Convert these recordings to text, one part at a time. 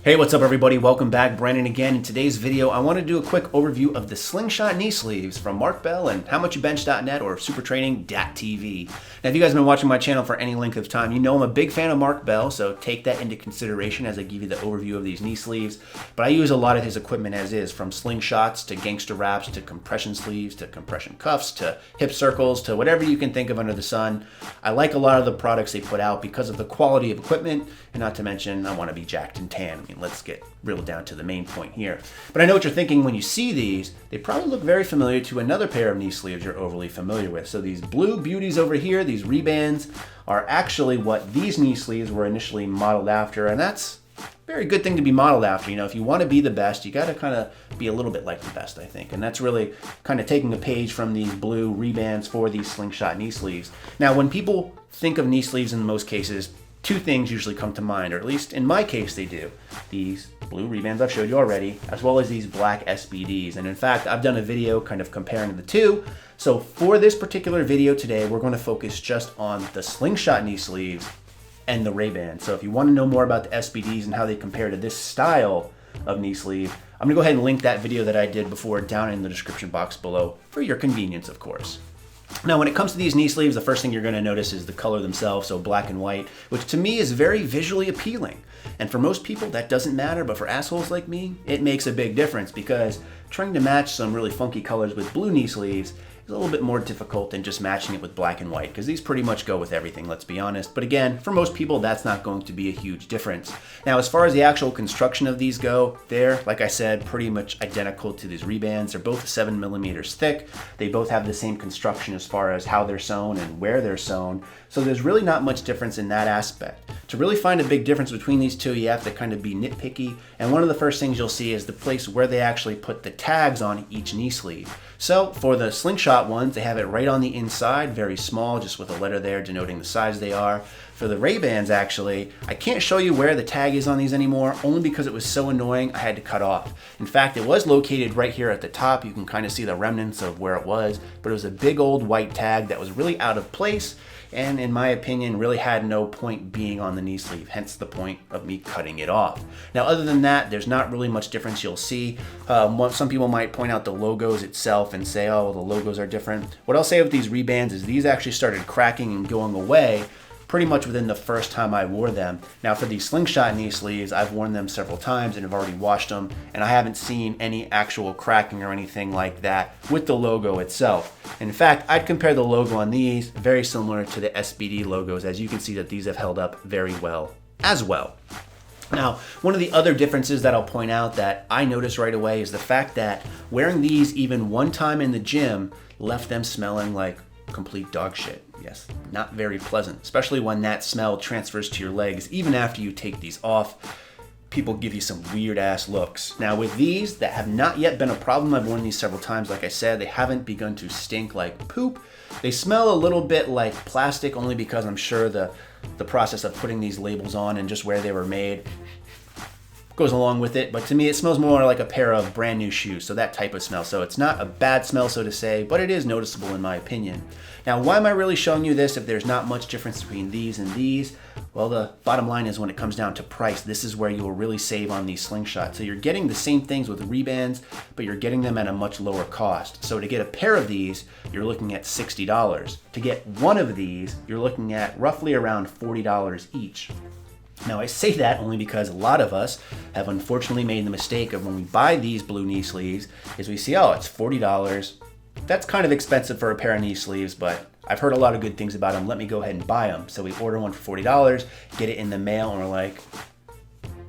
Hey, what's up everybody? Welcome back. Brandon again. In today's video, I want to do a quick overview of the SlingShot knee sleeves from Mark Bell and howmuchyoubench.net or supertraining.tv. Now, if you guys have been watching my channel for any length of time, you know I'm a big fan of Mark Bell, so take that into consideration as I give you the overview of these knee sleeves. But I use a lot of his equipment as is, from SlingShots to gangster wraps to compression sleeves to compression cuffs to hip circles to whatever you can think of under the sun. I like a lot of the products they put out because of the quality of equipment, and not to mention I want to be jacked and tan. Let's get real down to the main point here. But I know what you're thinking when you see these. They probably look very familiar to another pair of knee sleeves you're overly familiar with. So these blue beauties over here, these rebands, are actually what these knee sleeves were initially modeled after, and that's a very good thing to be modeled after. You know, if you want to be the best, you got to kind of be a little bit like the best, I think. And that's really kind of taking a page from these blue rebands for these SlingShot knee sleeves. Now, when people think of knee sleeves in most cases, two things usually come to mind, or at least in my case they do. These blue rebands I've showed you already, as well as these black SBDs. And in fact, I've done a video kind of comparing the two. So for this particular video today, we're going to focus just on the SlingShot knee sleeves and the Ray-Ban. So if you want to know more about the SBDs and how they compare to this style of knee sleeve, I'm going to go ahead and link that video that I did before down in the description box below for your convenience, of course. Now, when it comes to these knee sleeves, the first thing you're going to notice is the color themselves, so black and white, which to me is very visually appealing. And for most people, that doesn't matter, but for assholes like me, it makes a big difference because trying to match some really funky colors with blue knee sleeves is a little bit more difficult than just matching it with black and white, because these pretty much go with everything, let's be honest. But again, for most people, that's not going to be a huge difference. Now, as far as the actual construction of these go, they're, like I said, pretty much identical to these rebands. They're both 7mm thick. They both have the same construction as far as how they're sewn and where they're sewn. So there's really not much difference in that aspect. To really find a big difference between these two, you have to kind of be nitpicky. And one of the first things you'll see is the place where they actually put the tags on each knee sleeve. So for the SlingShot ones, they have it right on the inside, very small, just with a letter there denoting the size they are. For the Ray-Bans, actually, I can't show you where the tag is on these anymore, only because it was so annoying I had to cut off. In fact, it was located right here at the top. You can kind of see the remnants of where it was, but it was a big old white tag that was really out of place, and in my opinion, really had no point being on the knee sleeve, hence the point of me cutting it off. Now, other than that, there's not really much difference you'll see. Some people might point out the logos itself and say, oh, well, the logos are different. What I'll say with these rebands is these actually started cracking and going away pretty much within the first time I wore them. Now, for these SlingShot knee sleeves, I've worn them several times and have already washed them, and I haven't seen any actual cracking or anything like that with the logo itself. In fact, I'd compare the logo on these very similar to the SBD logos, as you can see that these have held up very well as well. Now, one of the other differences that I'll point out that I noticed right away is the fact that wearing these even one time in the gym left them smelling like complete dog shit. Yes, not very pleasant, especially when that smell transfers to your legs even after you take these off. People give you some weird ass looks. Now with these, that have not yet been a problem. I've worn these several times. Like I said, they haven't begun to stink like poop. They smell a little bit like plastic, only because I'm sure the process of putting these labels on and just where they were made goes along with it. But to me, it smells more like a pair of brand new shoes, so that type of smell. So it's not a bad smell, so to say, but it is noticeable in my opinion. Now, why am I really showing you this if there's not much difference between these and these? Well, the bottom line is when it comes down to price, this is where you will really save on these SlingShots. So you're getting the same things with rebands, but you're getting them at a much lower cost. So to get a pair of these, you're looking at $60. To get one of these, you're looking at roughly around $40 each. Now, I say that only because a lot of us have unfortunately made the mistake of when we buy these blue knee sleeves is we see, oh, it's $40. That's kind of expensive for a pair of knee sleeves, but I've heard a lot of good things about them. Let me go ahead and buy them. So we order one for $40, get it in the mail, and we're like,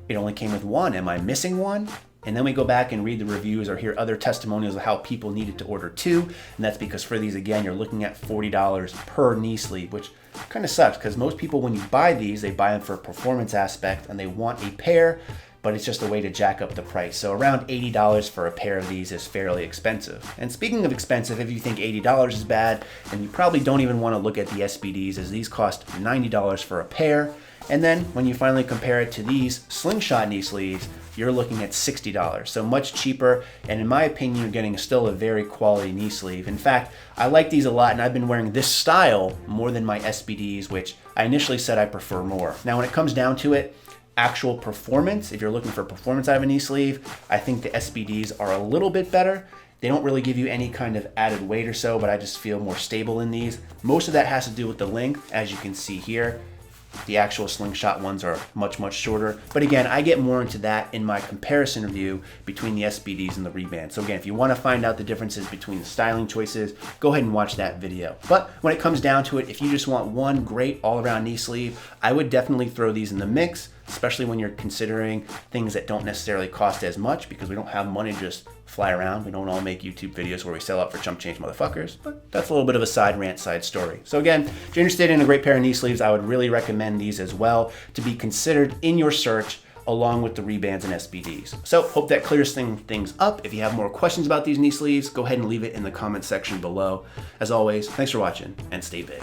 it only came with one. Am I missing one? And then we go back and read the reviews or hear other testimonials of how people needed to order two. And that's because for these, again, you're looking at $40 per knee sleeve, which kind of sucks because most people, when you buy these, they buy them for a performance aspect and they want a pair, but it's just a way to jack up the price. So around $80 for a pair of these is fairly expensive. And speaking of expensive, if you think $80 is bad, then you probably don't even want to look at the SBDs, as these cost $90 for a pair. And then when you finally compare it to these SlingShot knee sleeves, you're looking at $60, so much cheaper, and in my opinion, you're getting still a very quality knee sleeve. In fact, I like these a lot, and I've been wearing this style more than my SBDs, which I initially said I prefer more. Now, when it comes down to it, actual performance, if you're looking for performance out of a knee sleeve, I think the SBDs are a little bit better. They don't really give you any kind of added weight or so, but I just feel more stable in these. Most of that has to do with the length, as you can see here. The actual SlingShot ones are much, much shorter. But again, I get more into that in my comparison review between the SBDs and the Reband. So again, if you want to find out the differences between the styling choices, go ahead and watch that video. But when it comes down to it, if you just want one great all-around knee sleeve, I would definitely throw these in the mix, especially when you're considering things that don't necessarily cost as much, because we don't have money to just fly around. We don't all make YouTube videos where we sell out for chump change motherfuckers, but that's a little bit of a side rant, side story. So again, if you're interested in a great pair of knee sleeves, I would really recommend these as well to be considered in your search along with the Rebands and SBDs. So hope that clears things up. If you have more questions about these knee sleeves, go ahead and leave it in the comment section below. As always, thanks for watching and stay big.